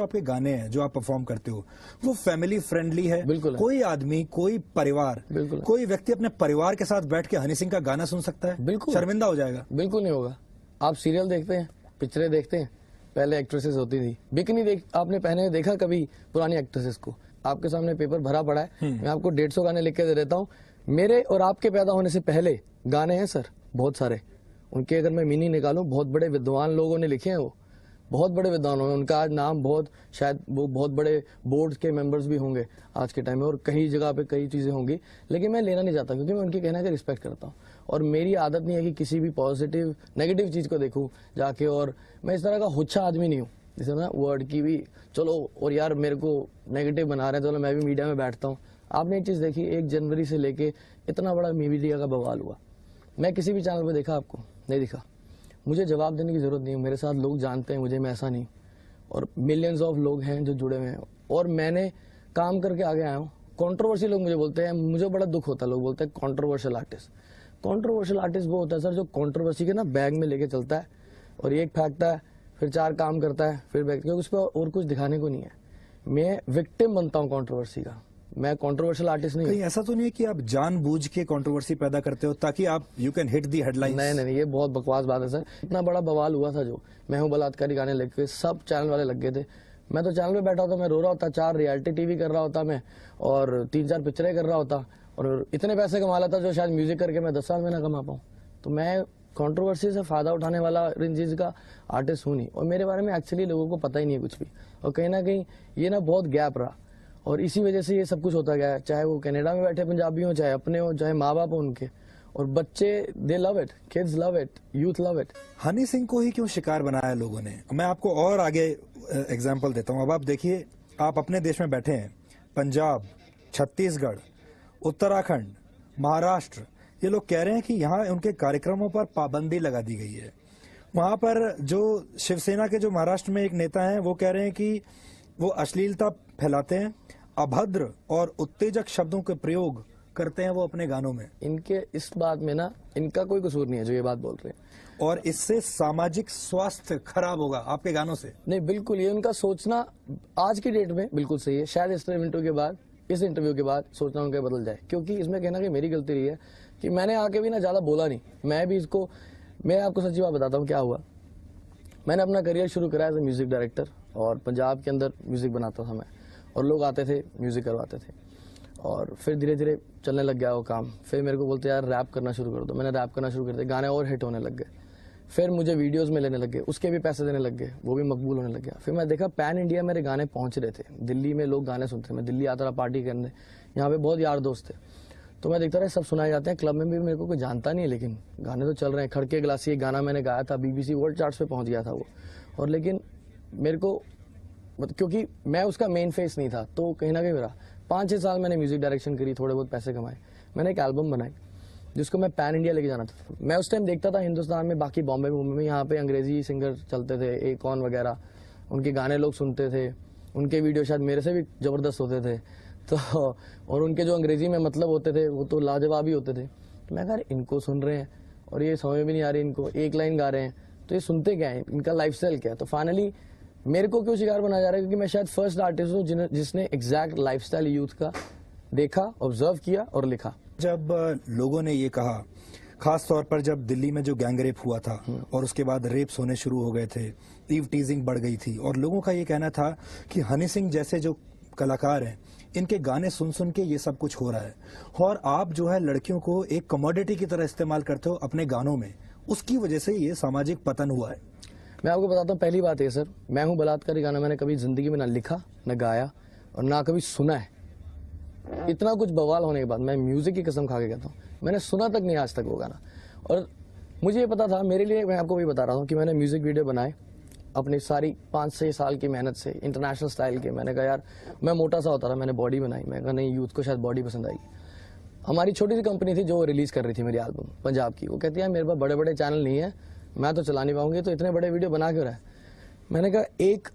आपके गाने हैं जो आप परफॉर्म करते हो वो फैमिली फ्रेंडली है? बिल्कुल है। कोई आदमी, कोई परिवार, बिल्कुल है। कोई व्यक्ति अपने परिवार के साथ बैठ के हनी सिंह का गाना सुन सकता है? बिल्कुल। शर्मिंदा हो जाएगा? बिल्कुल नहीं होगा। आप सीरियल देखते हैं, पिक्चरें देखते हैं, पहले एक्ट्रेसेस होती थी, बिकनी आपने पहने देखा कभी पुरानी एक्ट्रेसेस को? आपके सामने पेपर भरा पड़ा है, मैं आपको 150 गाने लिख के दे देता हूँ। मेरे और आपके पैदा होने से पहले गाने हैं सर बहुत सारे, उनके अगर मैं मीनिंग निकालूं, बहुत बड़े विद्वान लोगों ने लिखे हैं, वो बहुत बड़े विद्वान होंगे, उनका आज नाम बहुत, शायद वो बहुत बड़े बोर्ड के मेंबर्स भी होंगे आज के टाइम में, और कई जगह पे कई चीजें होंगी, लेकिन मैं लेना नहीं चाहता क्योंकि मैं उनके कहने का रिस्पेक्ट करता हूँ। और मेरी आदत नहीं है कि किसी भी पॉजिटिव नेगेटिव चीज को देखूं जाके, और मैं इस तरह का हुच्छा आदमी नहीं हूँ जैसे ना वर्ड की भी चलो और यार मेरे को नेगेटिव बना रहे हैं तो मैं भी मीडिया में बैठता हूँ। आपने एक चीज देखी, 1 जनवरी से लेके इतना बड़ा मीडिया का बवाल हुआ, मैं किसी भी चैनल पे देखा? आपको नहीं दिखा। मुझे जवाब देने की जरूरत नहीं है, मेरे साथ लोग जानते हैं मुझे, मैं ऐसा नहीं, और मिलियंस ऑफ लोग हैं जो जुड़े हुए हैं, और मैंने काम करके आगे आया हूँ। कंट्रोवर्सी लोग मुझे बोलते हैं, मुझे बड़ा दुख होता है, लोग बोलते हैं कंट्रोवर्शियल आर्टिस्ट। कंट्रोवर्शियल आर्टिस्ट वो होता है सर जो कंट्रोवर्सी के ना बैग में लेके चलता है और एक फेंकता है, फिर 4 काम करता है, फिर बैग, क्योंकि उस पर और कुछ दिखाने को नहीं है। मैं विक्टिम बनता हूँ कंट्रोवर्सी का, मैं कंट्रोवर्शियल आर्टिस्ट नहीं। कहीं ऐसा तो नहीं है कि आप जानबूझ के कंट्रोवर्सी पैदा करते हो ताकि आप you can hit the headlines? नहीं, ये बहुत बकवास बात है सर। इतना बड़ा बवाल हुआ था जो मैं हूँ बलात्कारी गाने लग गए, सब चैनल वाले लग गए थे, मैं तो चैनल पे बैठा होता, मैं रो रहा होता, 4 रियलिटी टीवी कर रहा होता मैं, और 3-4 पिक्चरें कर रहा होता, और इतने पैसे कमा लेता जो शायद म्यूजिक करके मैं 10 साल में ना कमा पाऊँ। तो मैं कंट्रोवर्सी से फायदा उठाने वाला इन चीज का आर्टिस्ट हूँ नहीं, और मेरे बारे में एक्चुअली लोगों को पता ही नहीं है कुछ भी, और कहीं ना कहीं ये ना बहुत गैप रहा, और इसी वजह से ये सब कुछ होता गया है, चाहे वो कनाडा में बैठे पंजाबी हो, चाहे अपने हो, चाहे माँ बाप हो उनके, और बच्चे दे love it, kids love it, youth love it. Honey Singh को ही क्यों शिकार बनाया लोगों ने? मैं आपको और आगे एग्जाम्पल देता हूँ। अब आप देखिए, आप अपने देश में बैठे हैं, पंजाब, छत्तीसगढ़, उत्तराखंड, महाराष्ट्र, ये लोग कह रहे हैं कि यहाँ उनके कार्यक्रमों पर पाबंदी लगा दी गई है। वहां पर जो शिवसेना के जो महाराष्ट्र में एक नेता हैं वो कह रहे हैं कि वो अश्लीलता फैलाते हैं, अभद्र और उत्तेजक शब्दों के प्रयोग करते हैं वो अपने गानों में। इनके इस बात में ना इनका कोई कसूर नहीं है जो ये बात बोल रहे हैं, और इससे सामाजिक स्वास्थ्य खराब होगा आपके गानों से। नहीं, बिल्कुल ये उनका सोचना आज की डेट में बिल्कुल सही है। शायद इस इंटरव्यू के बाद सोचना उनका बदल जाए, क्योंकि इसमें कहना कि मेरी गलती रही है कि मैंने आके भी ना ज्यादा बोला नहीं। मैं भी इसको, मैं आपको सच्ची बात बताता हूँ क्या हुआ। मैंने अपना करियर शुरू करा एज ए म्यूजिक डायरेक्टर, और पंजाब के अंदर म्यूजिक बनाता था मैं, और लोग आते थे म्यूजिक करवाते थे, और फिर धीरे धीरे चलने लग गया वो काम। फिर मेरे को बोलते यार रैप करना शुरू कर दो, मैंने रैप करना शुरू कर दिया, गाने और हिट होने लग गए। फिर मुझे वीडियोस में लेने लग गए, उसके भी पैसे देने लग गए, वो भी मकबूल होने लग गया। फिर मैं देखा पैन इंडिया मेरे गाने पहुंच रहे थे, दिल्ली में लोग गाने सुनते थे, मैं दिल्ली आता था पार्टी करने, यहाँ पे बहुत यार दोस्त थे, तो मैं देखता रहा सब सुनाए जाते हैं, क्लब में भी मेरे को कोई जानता नहीं है, लेकिन गाने तो चल रहे हैं। खड़के गिलासी एक गाना मैंने गाया था, BBC वर्ल्ड चार्ट्स पे पहुंच गया था वो, और लेकिन मेरे को क्योंकि मैं उसका मेन फेस नहीं था, तो कहीं ना कहीं मेरा 5-6 साल मैंने म्यूजिक डायरेक्शन करी, थोड़े बहुत पैसे कमाए, मैंने एक एल्बम बनाई जिसको मैं पैन इंडिया लेके जाना था। मैं उस टाइम देखता था हिंदुस्तान में, बाकी बॉम्बे में, यहाँ पे अंग्रेजी सिंगर चलते थे, एकॉन वगैरह, उनके गाने लोग सुनते थे, उनके वीडियो शायद मेरे से भी जबरदस्त होते थे, तो और उनके जो अंग्रेजी में मतलब होते थे वो तो लाजवाब ही होते थे। तो मैं कहा इनको सुन रहे हैं और ये समझ भी नहीं आ रही, इनको एक लाइन गा रहे हैं, तो ये सुनते क्या है, इनका लाइफस्टाइल क्या है। तो फाइनली मेरे को क्यों शिकार बनाया जा रहा है, क्योंकि मैं शायद फर्स्ट आर्टिस्ट हूँ जिसने एग्जैक्ट लाइफस्टाइल यूथ का देखा, ऑब्जर्व किया और लिखा। जब लोगों ने ये कहा, खास तौर पर जब दिल्ली में जो गैंग रेप हुआ था और उसके बाद रेप्स होने शुरू हो गए थे, ईव टीजिंग बढ़ गई थी, और लोगों का ये कहना था कि हनी सिंह जैसे जो कलाकार हैं इनके गाने सुन सुन के ये सब कुछ हो रहा है, और आप जो है लड़कियों को एक कमोडिटी की तरह इस्तेमाल करते हो अपने गानों में, उसकी वजह से ये सामाजिक पतन हुआ है। मैं आपको बताता हूँ, पहली बात है सर, मैं हूँ बलात्कारी गाना मैंने कभी जिंदगी में ना लिखा, ना गाया, और ना कभी सुना है। इतना कुछ बवाल होने के बाद मैं म्यूजिक की कसम खा के कहता हूँ, मैंने सुना तक नहीं आज तक वो गाना। और मुझे ये पता था, मेरे लिए, मैं आपको भी बता रहा हूँ कि मैंने म्यूजिक वीडियो बनाए अपनी सारी 5-6 साल की मेहनत से, इंटरनेशनल स्टाइल के। मैंने कहा यार, मैं मोटा सा होता था, मैंने बॉडी बनाई, मैं कहा नहीं यूथ को शायद बॉडी पसंद आएगी। हमारी छोटी सी कंपनी थी जो रिलीज कर रही थी मेरी एल्बम पंजाब की, वो कहती है मेरे पास बड़े बड़े चैनल नहीं है, मैं तो चला नहीं पाऊंगी, तो इतने बड़े वीडियो बना क्यों रहा है। मैंने कहा एक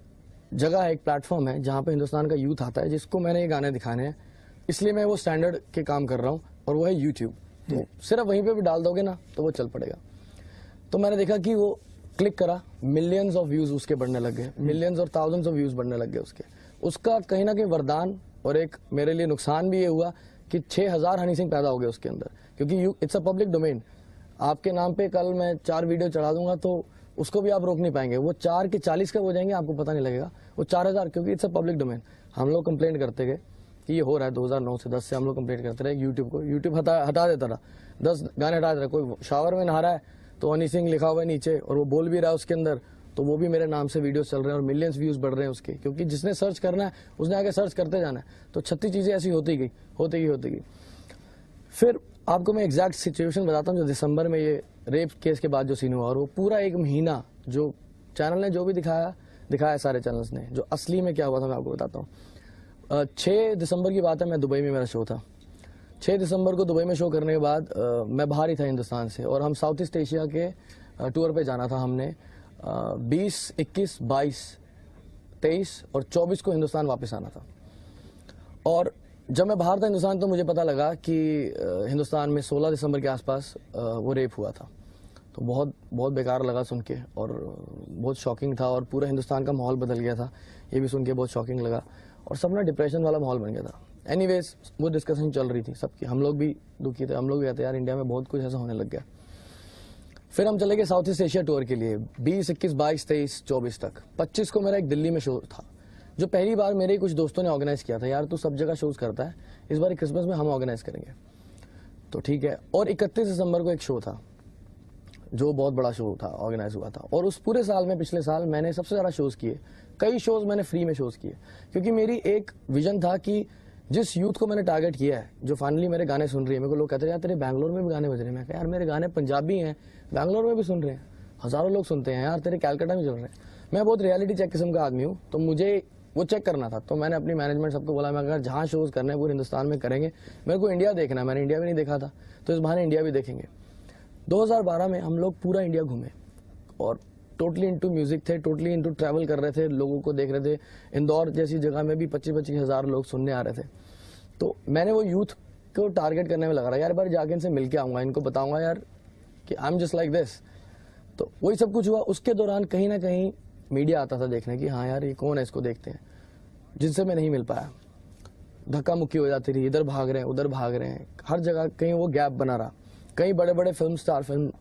जगह है, एक प्लेटफॉर्म है जहाँ पे हिंदुस्तान का यूथ आता है, जिसको मैंने ये गाने दिखाने हैं, इसलिए मैं वो स्टैंडर्ड के काम कर रहा हूँ, और वो है यूट्यूब। तो सिर्फ वहीं पे भी डाल दोगे ना तो वो चल पड़ेगा। तो मैंने देखा कि वो क्लिक करा, मिलियंस ऑफ व्यूज उसके बढ़ने लग गए, मिलियंस और थाउजेंड्स ऑफ व्यूज बढ़ने लग गए उसके। उसका कहीं ना कहीं वरदान और एक मेरे लिए नुकसान भी ये हुआ कि 6000 हनी सिंह पैदा हो गए उसके अंदर, क्योंकि इट्स अ पब्लिक डोमेन। आपके नाम पे कल मैं 4 वीडियो चढ़ा दूंगा तो उसको भी आप रोक नहीं पाएंगे। वो 4 के 40 कब हो जाएंगे आपको पता नहीं लगेगा, वो 4000, क्योंकि इट्स अ पब्लिक डोमेन। हम लोग कंप्लेंट करते गए कि ये हो रहा है, 2009 से 10 से हम लोग कंप्लेंट करते रहे यूट्यूब को। यूट्यूब हटा देता था, 10 गाने हटा देता था। कोई शावर में नहा रहा है तो हनी सिंह लिखा हुआ है नीचे और वो बोल भी रहा है उसके अंदर, तो वो भी मेरे नाम से वीडियो चल रहे हैं और मिलियंस व्यूज बढ़ रहे हैं उसके, क्योंकि जिसने सर्च करना है उसने आगे सर्च करते जाना है। तो 36 चीजें ऐसी होती गई। फिर आपको मैं एग्जैक्ट सिचुएशन बताता हूँ जो दिसंबर में ये रेप केस के बाद जो सीन हुआ, और वो पूरा 1 महीना जो चैनल ने जो भी दिखाया सारे चैनल्स ने, जो असली में क्या हुआ था मैं आपको बताता हूँ। 6 दिसंबर की बात है, मैं दुबई में मेरा शो था। 6 दिसंबर को दुबई में शो करने के बाद मैं बाहर ही था हिंदुस्तान से, और हम साउथ ईस्ट एशिया के टूर पे जाना था हमने। 20, 21, 22, 23 और 24 को हिंदुस्तान वापस आना था। और जब मैं बाहर था हिंदुस्तान तो मुझे पता लगा कि हिंदुस्तान में 16 दिसंबर के आसपास वो रेप हुआ था। तो बहुत बहुत बेकार लगा सुन के, और बहुत शॉकिंग था, और पूरा हिंदुस्तान का माहौल बदल गया था। ये भी सुन के बहुत शॉकिंग लगा, और सब ना डिप्रेशन वाला माहौल बन गया था। एनीवेज वो डिस्कशन चल रही थी सबकी, हम लोग भी दुखी थे, हम लोग भी कहते यार इंडिया में बहुत कुछ ऐसा होने लग गया। फिर हम चले गए साउथ ईस्ट एशिया टूर के लिए 20, 21, 22, 23, 24 तक। 25 को मेरा एक दिल्ली में शो था, जो पहली बार मेरे कुछ दोस्तों ने ऑर्गेनाइज किया था। यार तू सब जगह शोज करता है, इस बार क्रिसमस में हम ऑर्गेनाइज करेंगे, तो ठीक है। और 31 दिसंबर को एक शो था, जो बहुत बड़ा शो था, ऑर्गेनाइज हुआ था। और उस पूरे साल में, पिछले साल मैंने सबसे ज्यादा शोज किए। कई शोज मैंने फ्री में शोज किए, क्योंकि मेरी एक विजन था कि जिस यूथ को मैंने टारगेट किया है, जो फाइनली मेरे गाने सुन रही है। मेरे को लोग कहते हैं यार तेरे बैंगलोर में भी गाने बज रहे हैं। मैं कहा यार मेरे गाने पंजाबी हैं, बैंगलोर में भी सुन रहे हैं, हजारों लोग सुनते हैं। यार तेरे कैलकाटा में चल रहे हैं। मैं बहुत रियलिटी चेक किस्म का आदमी हूँ, तो मुझे वो चेक करना था। तो मैंने अपनी मैनेजमेंट सबको बोला, मैं अगर जहाँ शोज करने हैं पूरे हिंदुस्तान में करेंगे। मेरे को इंडिया देखना है, मैंने इंडिया भी नहीं देखा था, तो इस बहाने इंडिया भी देखेंगे। 2012 में हम लोग पूरा इंडिया घूमे, और टोटली इंटू म्यूजिक थे, टोटली इंटू ट्रैवल कर रहे थे, लोगों को देख रहे थे। इंदौर जैसी जगह में भी 25-25 हजार लोग सुनने आ रहे थे। तो मैंने वो यूथ को टारगेट करने में लगा रहा, यार बार जाके इनसे मिल के आऊंगा, इनको बताऊंगा यार कि I am just like this. तो वही सब कुछ हुआ। उसके दौरान कहीं ना कहीं मीडिया आता था देखने की, हाँ यार ये कौन है, इसको देखते हैं, जिनसे मैं नहीं मिल पाया। धक्का मुक्की हो जाती रही, इधर भाग रहे हैं उधर भाग रहे हैं, हर जगह कहीं वो गैप बना रहा। कई बड़े बड़े फिल्म स्टार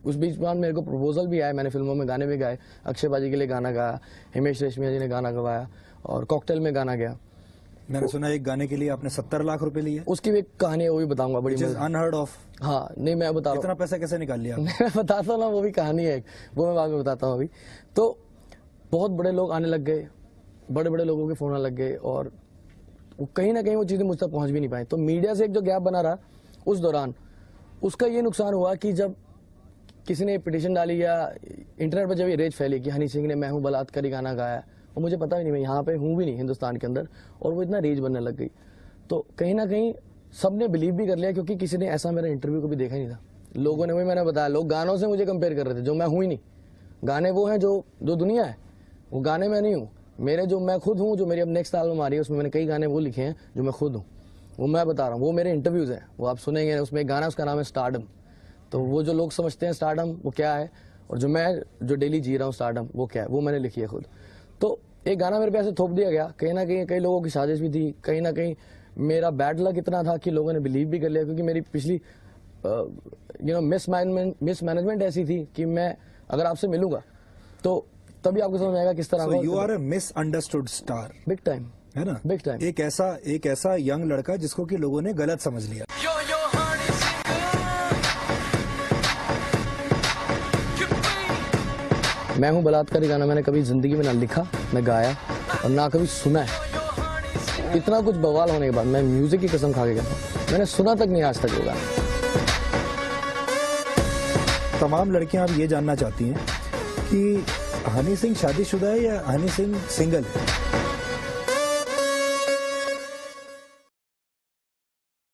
उस बीच में मेरे को प्रपोजल भी आए, मैंने फिल्मों में गाने भी गाए। अक्षय बाजी के लिए गाना गाया, हिमेश रेशमिया जी ने गाना गवाया, और कॉकटेल में गाना गया। मैंने सुना एक गाने के लिए आपने 70 लाख रुपए लिए। उसकी भी एक कहानी है, वो भी बताऊंगा, बड़ी अनहर्ड ऑफ। हाँ नहीं मैं बता रहा हूँ, इतना पैसा कैसे निकाल लिया? मैं बताता हूँ ना, वो भी कहानी है, वो मैं बाद में बताता हूँ अभी। तो बहुत बड़े लोग आने लग गए, बड़े बड़े लोगों के फोन आने लग गए, और वो कहीं ना कहीं वो चीजें मुझ तक पहुंच भी नहीं पाई। तो मीडिया से एक जो गैप बना रहा उस दौरान, उसका ये नुकसान हुआ कि जब किसी ने पिटीशन डाली या इंटरनेट पर जब ये रेज फैली कि हनी सिंह ने मैं हूं बलात्कारी गाना गाया, और मुझे पता भी नहीं, मैं यहाँ पे हूँ भी नहीं हिंदुस्तान के अंदर, और वो इतना रेज बनने लग गई, तो कहीं ना कहीं सबने बिलीव भी कर लिया, क्योंकि किसी ने ऐसा मेरा इंटरव्यू को भी देखा ही नहीं था। लोगों ने, वही मैंने बताया, लोग गानों से मुझे कंपेयर कर रहे थे, जो मैं हूं ही नहीं। गाने वो हैं जो दुनिया है, वो गाने मैं नहीं हूँ। मेरे जो मैं खुद हूँ, जो मेरी अब नेक्स्ट एल्बम आ रही है, उसमें मैंने कई गाने वो लिखे हैं जो मैं खुद हूँ, वो मैं बता रहा हूँ। वो मेरे इंटरव्यूज हैं, वो आप सुनेंगे। उसमें एक गाना, उसका नाम है स्टारडम। तो वो जो लोग समझते हैं स्टारडम वो क्या है, और जो डेली जी रहा हूँ स्टारडम वो क्या है, वो मैंने लिखी है खुद। तो एक गाना मेरे पे ऐसे थोप दिया गया, कहीं ना कहीं कई लोगों की साजिश भी थी, कहीं ना कहीं मेरा बैड लक इतना था कि लोगों ने बिलीव भी कर लिया, क्योंकि मेरी पिछली मिसमैनेजमेंट ऐसी थी कि मैं अगर आपसे मिलूंगा तो तभी आपको समझ आएगा किस तरह। You are a misunderstood star, big time, है ना? Big time. एक ऐसा यंग लड़का जिसको कि लोगों ने गलत समझ लिया। मैं हूँ बलात्कारी गाना मैंने कभी जिंदगी में ना लिखा, ना गाया, और ना कभी सुना है। इतना कुछ बवाल होने के बाद मैं म्यूजिक की कसम खा के कहता हूँ, मैंने सुना तक नहीं आज तक होगा। तमाम लड़कियां अब ये जानना चाहती हैं कि हनी सिंह शादीशुदा है या हनी सिंह सिंगल है?